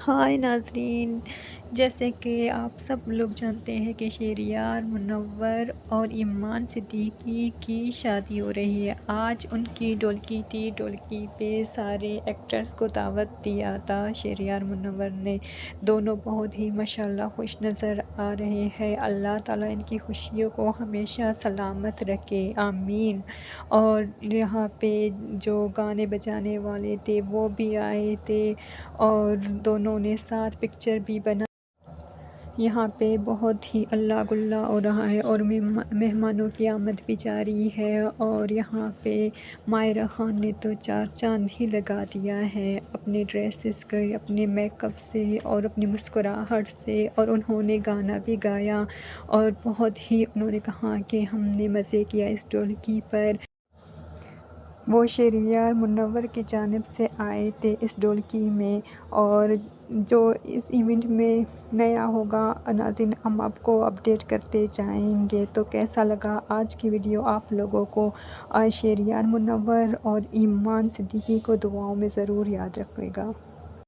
ہائے ناظرین، جیسے کہ آپ سب لوگ جانتے ہیں کہ شہریار منور اور ایمان صدیقی کی شادی ہو رہی ہے۔ آج ان کی ڈھولکی تھی۔ ڈھولکی پہ سارے ایکٹرز کو دعوت دیا تھا شہریار منور نے۔ دونوں بہت ہی ماشاءاللہ خوش نظر آ رہے ہیں۔ اللہ تعالیٰ ان کی خوشیوں کو ہمیشہ سلامت رکھے، آمین۔ اور یہاں پہ جو گانے بجانے والے تھے وہ بھی آئے تھے اور دونوں نے ساتھ پکچر بھی بنا۔ یہاں پہ بہت ہی اللہ گلا ہو رہا ہے اور مہمانوں کی آمد بھی جاری ہے، اور یہاں پہ ماہرہ خان نے تو چار چاند ہی لگا دیا ہے اپنے ڈریسز کے، اپنے میک اپ سے اور اپنی مسکراہٹ سے، اور انہوں نے گانا بھی گایا اور بہت ہی انہوں نے کہا کہ ہم نے مزے کیا اس ڈھولکی پر۔ وہ شہریار منور کی جانب سے آئے تھے اس ڈھولکی میں، اور جو اس ایونٹ میں نیا ہوگا ناظرین ہم آپ کو اپڈیٹ کرتے جائیں گے۔ تو کیسا لگا آج کی ویڈیو آپ لوگوں کو؟ شہریار منور اور ایمان صدیقی کو دعاؤں میں ضرور یاد رکھیے گا۔